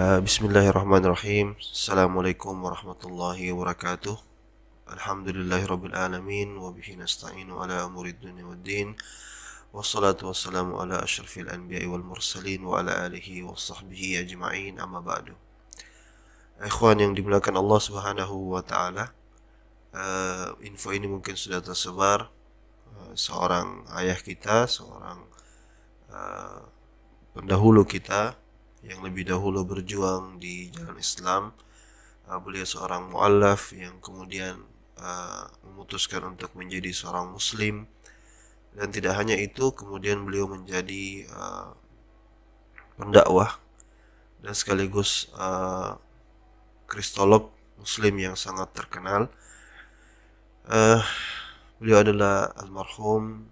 Bismillahirrahmanirrahim. Assalamualaikum warahmatullahi wabarakatuh. Alhamdulillahirabbil alamin wa bihi nasta'inu ala umurid dunya waddin. Wassalatu wassalamu ala asyrafil anbiya'i wal mursalin wa ala alihi wa sahbihi ajma'in, amma ba'du. Ikhwan yang dimuliakan Allah Subhanahu wa taala, info ini mungkin sudah tersebar. Seorang ayah kita, seorang pendahulu kita yang lebih dahulu berjuang di jalan Islam. Beliau seorang mu'allaf yang kemudian memutuskan untuk menjadi seorang muslim, dan tidak hanya itu, kemudian beliau menjadi pendakwah dan sekaligus kristolog muslim yang sangat terkenal. Beliau adalah almarhum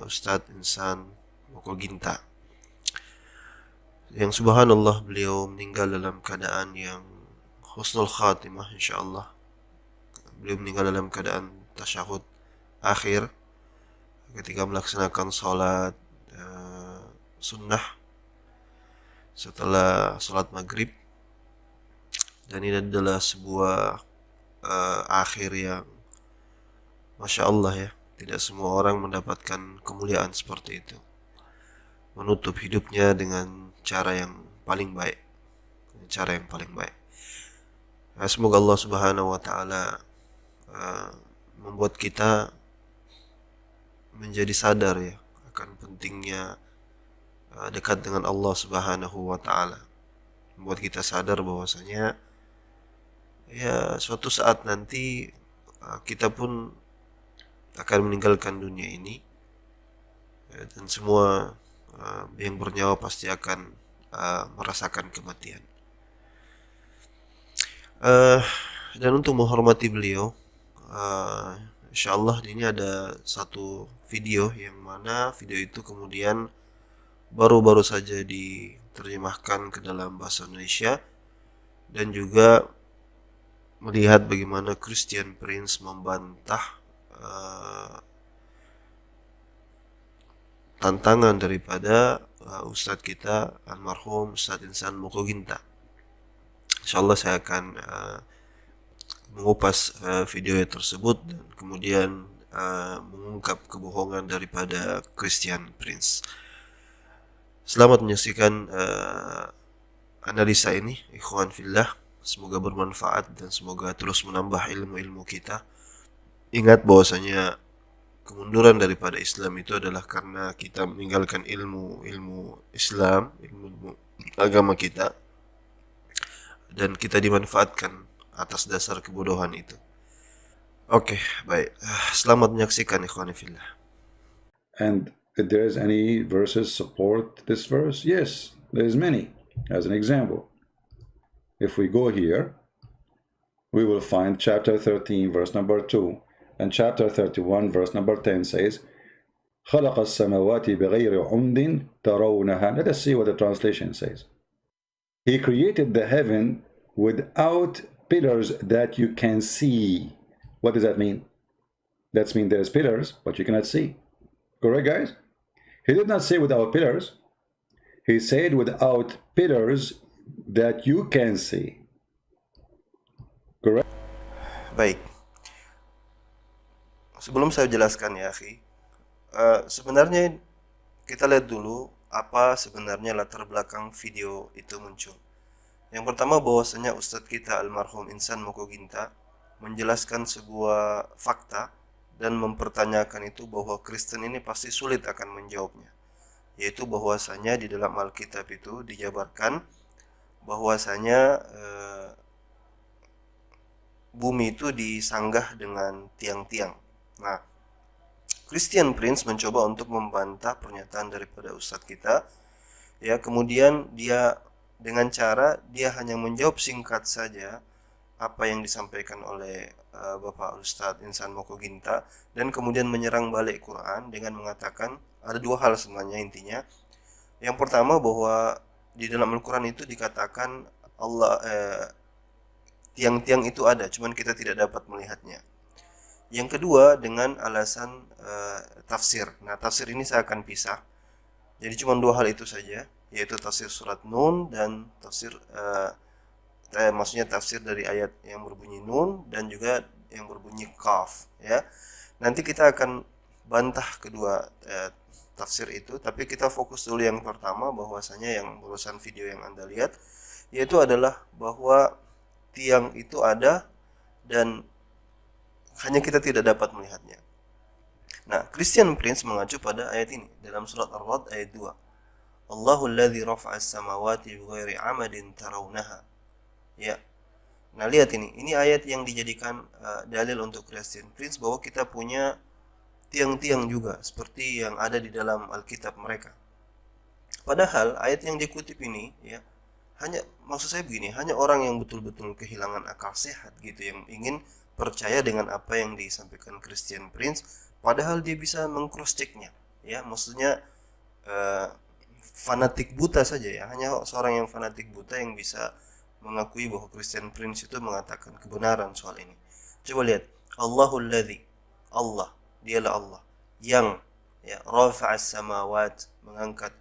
Ustadz Insan Mokoginta, yang subhanallah beliau meninggal dalam keadaan yang husnul khatimah, insyaallah. Beliau meninggal dalam keadaan tasyahud akhir ketika melaksanakan salat sunnah setelah salat maghrib, dan ini adalah sebuah akhir yang masya Allah ya, tidak semua orang mendapatkan kemuliaan seperti itu, menutup hidupnya dengan cara yang paling baik. Semoga Allah Subhanahu wa taala membuat kita menjadi sadar ya akan pentingnya dekat dengan Allah Subhanahu wa taala. Membuat kita sadar bahwasanya ya suatu saat nanti kita pun akan meninggalkan dunia ini, dan semua yang bernyawa pasti akan merasakan kematian. Dan untuk menghormati beliau, insyaallah ini ada satu video yang mana video itu kemudian baru-baru saja diterjemahkan ke dalam bahasa Indonesia, dan juga melihat bagaimana Christian Prince membantah tantangan daripada Ustadz kita almarhum Ustadz Insan Mokoginta. Insyaallah saya akan mengupas video tersebut dan kemudian mengungkap kebohongan daripada Christian Prince. Selamat menyaksikan analisa ini, ikhwan fillah. Semoga bermanfaat dan semoga terus menambah ilmu-ilmu kita. Ingat bahwasanya kemunduran daripada Islam itu adalah karena kita meninggalkan ilmu Islam, ilmu agama kita, dan kita dimanfaatkan atas dasar kebodohan itu. Oke, baik. Selamat menyaksikan ikhwani fillah. And if there is any verses support this verse, yes, there is many. As an example, if we go here, we will find chapter 13, verse number 2. And chapter 31 verse number 10 says, خلق السماوات بغير عمد ترونها. Let us see what the translation says. He created the heaven without pillars that you can see. What does that mean? That means there's pillars, but you cannot see. Correct, guys? He did not say without pillars. He said without pillars that you can see. Correct? Baik. Sebelum saya jelaskan ya, akhi, sebenarnya kita lihat dulu apa sebenarnya latar belakang video itu muncul. Yang pertama, bahwasanya Ustadz kita almarhum Insan Mokoginta menjelaskan sebuah fakta dan mempertanyakan itu bahwa Kristen ini pasti sulit akan menjawabnya, yaitu bahwasanya di dalam Alkitab itu dijabarkan bahwasanya bumi itu disanggah dengan tiang-tiang. Nah, Christian Prince mencoba untuk membantah pernyataan daripada Ustadz kita. Ya, kemudian dia dengan cara dia hanya menjawab singkat saja apa yang disampaikan oleh Bapak Ustadz Insan Mokoginta, dan kemudian menyerang balik Quran dengan mengatakan ada dua hal sebenarnya intinya. Yang pertama, bahwa di dalam Al-Quran itu dikatakan Allah tiang-tiang itu ada, cuman kita tidak dapat melihatnya. Yang kedua, dengan alasan tafsir. Nah, tafsir ini saya akan pisah. Jadi cuma dua hal itu saja. yaitu tafsir surat Nun dan tafsir maksudnya tafsir dari ayat yang berbunyi Nun dan juga yang berbunyi Qaf, ya. Nanti kita akan bantah kedua tafsir itu, tapi kita fokus dulu yang pertama, bahwasanya yang barusan video yang Anda lihat, yaitu adalah bahwa tiang itu ada dan hanya kita tidak dapat melihatnya. Nah, Christian Prince mengacu pada ayat ini dalam surat Ar-Ra'd ayat 2. Allahul ladzi rafa'a as-samawati bighairi 'amadin tarawnaha. Ya. Nah, lihat ini. Ini ayat yang dijadikan dalil untuk Christian Prince bahwa kita punya tiang-tiang juga seperti yang ada di dalam Alkitab mereka. Padahal ayat yang dikutip ini, ya, maksud saya begini, hanya orang yang betul-betul kehilangan akal sehat gitu yang ingin percaya dengan apa yang disampaikan Christian Prince, padahal dia bisa meng-cross-checknya, ya, maksudnya fanatik buta saja, ya, hanya seorang yang fanatik buta yang bisa mengakui bahwa Christian Prince itu mengatakan kebenaran soal ini. Coba lihat, Allahul ladzi, Allah, dialah Allah yang, ya, rafa'as samawat, mengangkat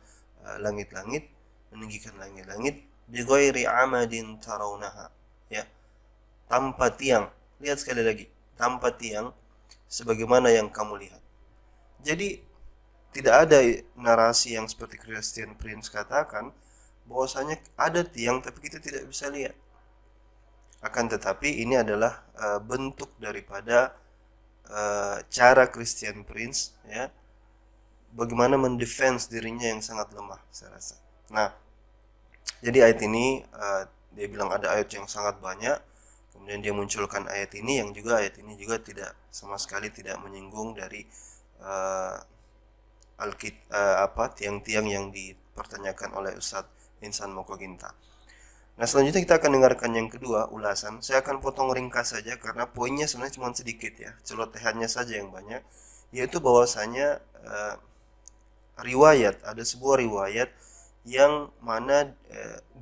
langit-langit, meninggikan langit-langit, bighairi amadin tarawnaha, ya, tanpa tiang. Lihat sekali lagi, tanpa tiang sebagaimana yang kamu lihat. Jadi tidak ada narasi yang seperti Christian Prince katakan bahwasanya ada tiang tapi kita tidak bisa lihat. Akan tetapi ini adalah bentuk daripada cara Christian Prince, ya, bagaimana mendefense dirinya yang sangat lemah, saya rasa. Nah, jadi ayat ini dia bilang ada ayat yang sangat banyak, kemudian dia munculkan ayat ini yang juga ayat ini juga tidak sama sekali tidak menyinggung dari tiang-tiang yang dipertanyakan oleh Ustadz Insan Mokoginta. Nah, selanjutnya kita akan dengarkan yang kedua, ulasan. Saya akan potong ringkas saja karena poinnya sebenarnya cuma sedikit, ya, celotehannya saja yang banyak, yaitu bahwasanya ada sebuah riwayat yang mana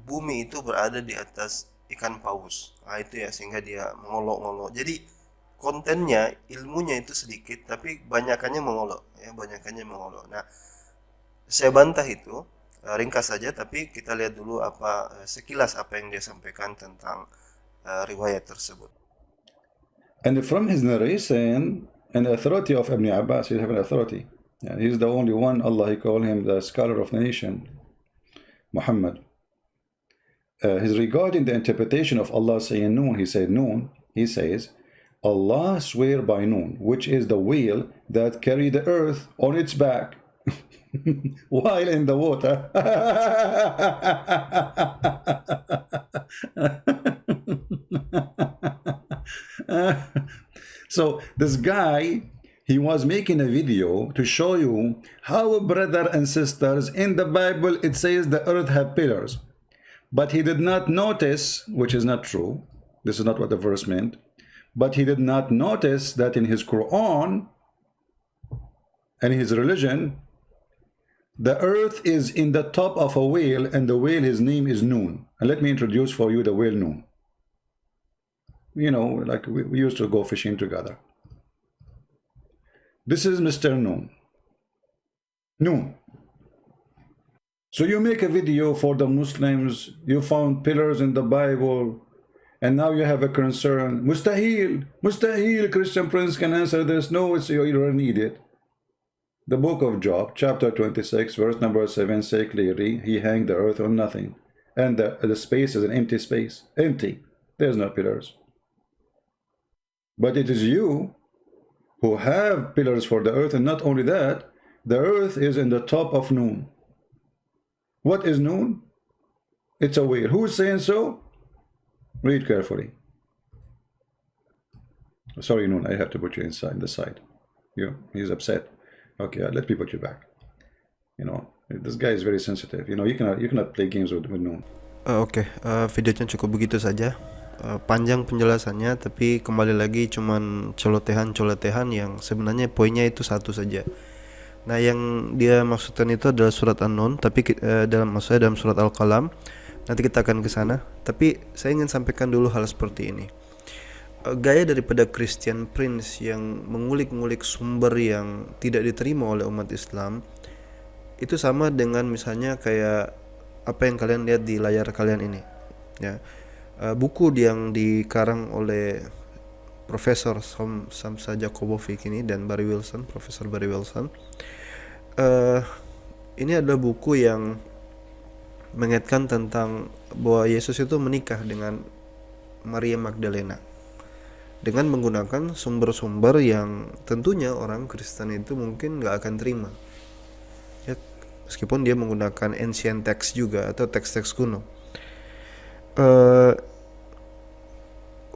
bumi itu berada di atas ikan paus. Nah, itu ya, sehingga dia mengolok-ngolok. Jadi kontennya, ilmunya itu sedikit tapi banyakannya mengolok, ya, banyakannya mengolok. Nah, saya bantah itu ringkas saja, tapi kita lihat dulu sekilas apa yang dia sampaikan tentang riwayat tersebut. And from his narration and the authority of Ibn Abbas, he have an authority. Yeah, he's the only one, Allah, he called him the scholar of the nation, Muhammad. His regarding the interpretation of Allah saying Noon, he said Noon, he says, Allah swear by Noon, which is the wheel that carry the earth on its back while in the water. So this guy, he was making a video to show you how, brother and sisters, in the Bible it says the earth have pillars, but he did not notice, which is not true, this is not what the verse meant, but he did not notice that in his Quran and his religion, the earth is in the top of a whale, and the whale, his name is Noon. And let me introduce for you the whale Noon. You know, like we used to go fishing together. This is Mr. Noon. Noon. So you make a video for the Muslims, you found pillars in the Bible, and now you have a concern. Mustahil, Mustahil, Christian Prince can answer this. No, you're an idiot. The book of Job, chapter 26, verse number 7, say clearly, he hanged the earth on nothing. And the space is an empty space. Empty. There's no pillars. But it is you who have pillars for the earth, and not only that, the earth is in the top of Noon. What is Noon? It's a whale. Who is saying so? Read carefully. Sorry, Noon, I have to put you inside the side. He's upset. Okay, let me put you back. You know, this guy is very sensitive. You know, you cannot play games with Noon. Oke, videonya cukup begitu saja. Panjang penjelasannya, tapi kembali lagi cuman celotehan yang sebenarnya poinnya itu satu saja. Nah, yang dia maksudkan itu adalah surat An-Nun, tapi dalam surat Al-Qalam. Nanti kita akan ke sana. Tapi saya ingin sampaikan dulu hal seperti ini. Gaya daripada Christian Prince yang mengulik-ngulik sumber yang tidak diterima oleh umat Islam itu sama dengan misalnya kayak apa yang kalian lihat di layar kalian ini, ya. Buku yang dikarang oleh Profesor Samsa Jacobovic ini dan Barry Wilson, Profesor Barry Wilson. Ini adalah buku yang mengaitkan tentang bahwa Yesus itu menikah dengan Maria Magdalena dengan menggunakan sumber-sumber yang tentunya orang Kristen itu mungkin gak akan terima, ya, meskipun dia menggunakan ancient text juga atau teks-teks kuno.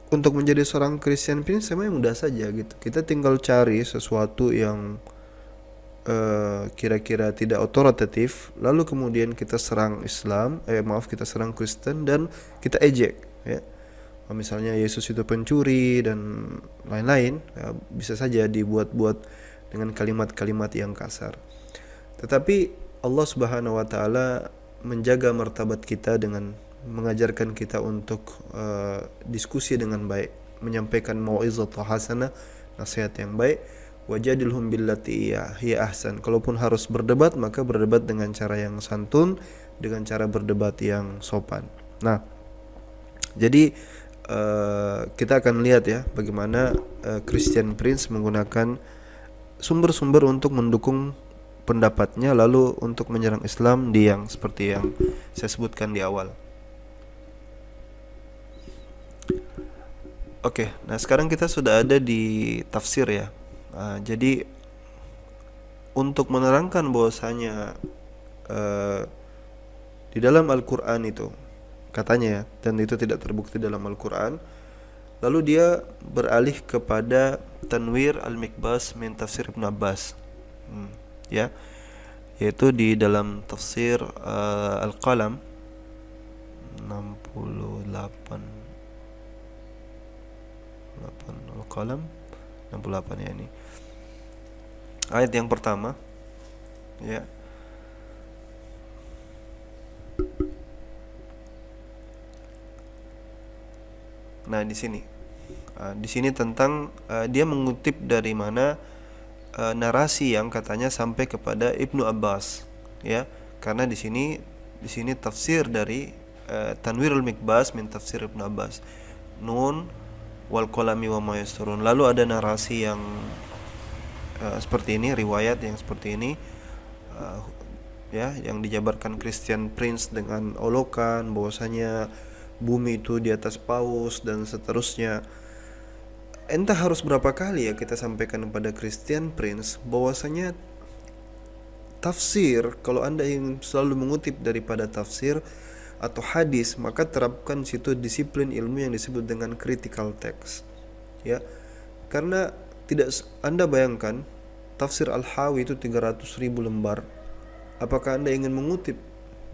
Untuk menjadi seorang Christian Prince memang mudah saja gitu. Kita tinggal cari sesuatu yang kira-kira tidak otoritatif, lalu kemudian kita serang Islam, kita serang Kristen dan kita ejek, ya. Misalnya Yesus itu pencuri dan lain-lain, ya, bisa saja dibuat-buat dengan kalimat-kalimat yang kasar. Tetapi Allah Subhanahu wa taala menjaga martabat kita dengan mengajarkan kita untuk diskusi dengan baik, menyampaikan mau'izatu hasanah, nasihat yang baik, wajadilhum billati hiya ahsan. Kalaupun harus berdebat, maka berdebat dengan cara yang santun, dengan cara berdebat yang sopan. Nah, jadi kita akan lihat ya bagaimana Christian Prince menggunakan sumber-sumber untuk mendukung pendapatnya, lalu untuk menyerang Islam di yang seperti yang saya sebutkan di awal. Oke, nah sekarang kita sudah ada di tafsir ya. Jadi untuk menerangkan bahwasanya di dalam Al-Quran itu katanya ya, dan itu tidak terbukti dalam Al-Quran, lalu dia beralih kepada Tanwir Al-Mikbas min Tafsir Ibn Abbas, ya, yaitu di dalam tafsir Al-Qalam 68 Al-Qalam 68 ya, ini ayat yang pertama, ya. Nah, di sini tentang dia mengutip dari mana narasi yang katanya sampai kepada Ibnu Abbas, ya. Karena di sini tafsir dari Tanwirul Mikbas min Tafsir Ibnu Abbas, Nun wal qalami wa ma yasturun. Lalu ada narasi yang seperti ini, riwayat yang seperti ini, ya, yang dijabarkan Christian Prince dengan olokan bahwasanya bumi itu di atas paus dan seterusnya. Entah harus berapa kali ya kita sampaikan kepada Christian Prince bahwasanya tafsir, kalau Anda ingin selalu mengutip daripada tafsir atau hadis, maka terapkan situ disiplin ilmu yang disebut dengan critical text, ya. Karena tidak, Anda bayangkan tafsir Al-Hawi itu 300.000 lembar. Apakah Anda ingin mengutip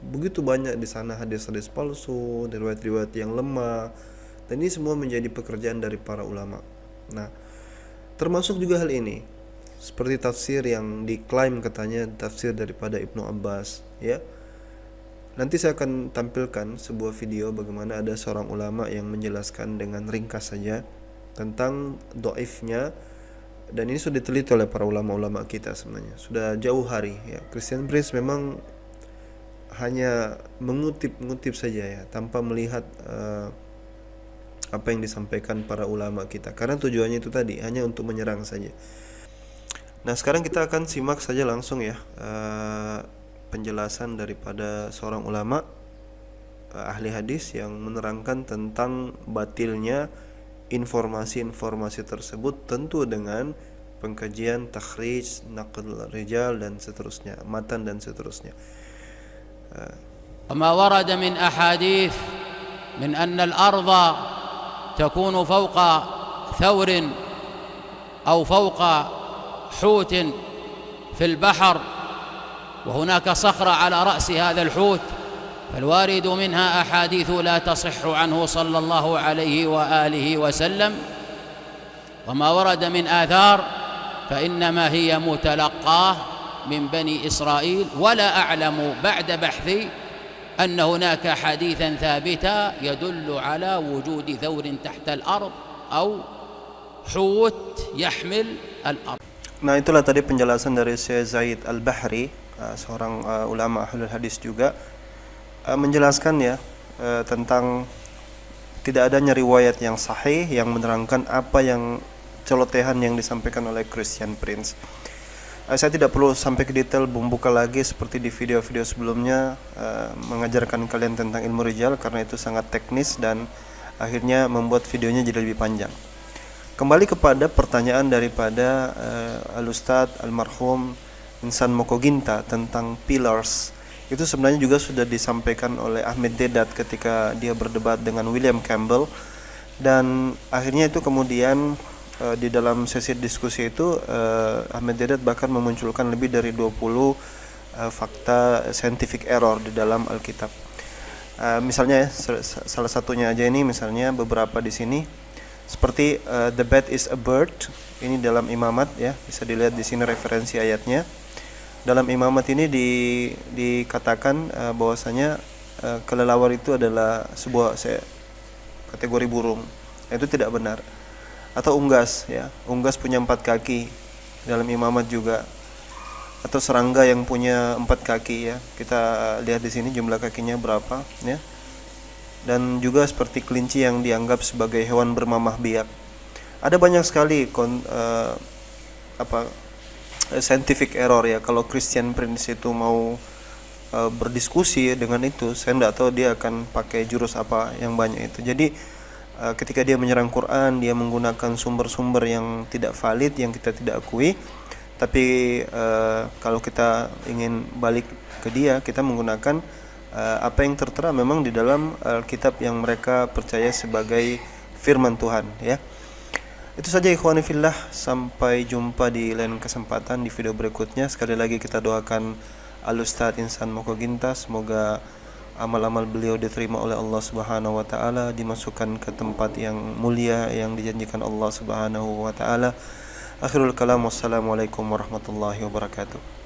begitu banyak di sana hadis-hadis palsu, riwayat-riwayat yang lemah, dan ini semua menjadi pekerjaan dari para ulama. Nah, termasuk juga hal ini seperti tafsir yang diklaim katanya tafsir daripada Ibnu Abbas, ya. Nanti saya akan tampilkan sebuah video bagaimana ada seorang ulama yang menjelaskan dengan ringkas saja tentang dhaifnya, dan ini sudah diteliti oleh para ulama-ulama kita sebenarnya sudah jauh hari, ya. Christian Prince memang hanya mengutip saja ya, tanpa melihat apa yang disampaikan para ulama kita, karena tujuannya itu tadi hanya untuk menyerang saja. Nah, sekarang kita akan simak saja langsung ya penjelasan daripada seorang ulama ahli hadis yang menerangkan tentang batilnya informasi-informasi tersebut, tentu dengan pengkajian takhrij, naql rijal dan seterusnya, matan dan seterusnya. وما ورد من أحاديث من أن الأرض تكون فوق ثور أو فوق حوت في البحر وهناك صخرة على رأس هذا الحوت، فالوارد منها أحاديث لا تصح عنه صلى الله عليه وآله وسلم. وما ورد من آثار فإنما هي متلقاه من بني إسرائيل، ولا أعلم بعد بحثي أن هناك حديثا ثابتا يدل على وجود ثور تحت الأرض أو حوت يحمل الأرض. Nah, itulah tadi penjelasan dari Syekh Zaid Al-Bahri, seorang ulama ahlul hadis juga, menjelaskan ya tentang tidak adanya riwayat yang sahih yang menerangkan apa yang celotehan yang disampaikan oleh Christian Prince. Saya tidak perlu sampai ke detail membuka lagi seperti di video-video sebelumnya mengajarkan kalian tentang ilmu rijal, karena itu sangat teknis dan akhirnya membuat videonya jadi lebih panjang. Kembali kepada pertanyaan daripada Al-Ustadz Almarhum Insan Mokoginta tentang pillars. Itu sebenarnya juga sudah disampaikan oleh Ahmed Deedat ketika dia berdebat dengan William Campbell, dan akhirnya itu kemudian di dalam sesi diskusi itu Ahmed Deedat bahkan memunculkan lebih dari 20 fakta scientific error di dalam Alkitab. Misalnya salah satunya aja ini, misalnya beberapa di sini seperti the bed is a bird, ini dalam Imamat ya, bisa dilihat di sini referensi ayatnya. Dalam Imamat ini dikatakan bahwasanya kelelawar itu adalah sebuah kategori burung. Itu tidak benar. Atau unggas ya, unggas punya 4 kaki dalam Imamat juga. Atau serangga yang punya 4 kaki ya, kita lihat di sini jumlah kakinya berapa ya. Dan juga seperti kelinci yang dianggap sebagai hewan bermamah biak. Ada banyak sekali scientific error ya. Kalau Christian Prince itu mau berdiskusi dengan itu, saya tidak tahu dia akan pakai jurus apa yang banyak itu. Jadi ketika dia menyerang Quran, dia menggunakan sumber-sumber yang tidak valid, yang kita tidak akui. Tapi kalau kita ingin balik ke dia, kita menggunakan apa yang tertera memang di dalam kitab yang mereka percaya sebagai firman Tuhan ya. Itu saja ikhwani fillah, sampai jumpa di lain kesempatan di video berikutnya. Sekali lagi kita doakan Al-Ustadz Insan Mokoginta, semoga amal-amal beliau diterima oleh Allah Subhanahu wa taala, dimasukkan ke tempat yang mulia yang dijanjikan Allah Subhanahu wa taala. Akhirul kalam, wassalamualaikum warahmatullahi wabarakatuh.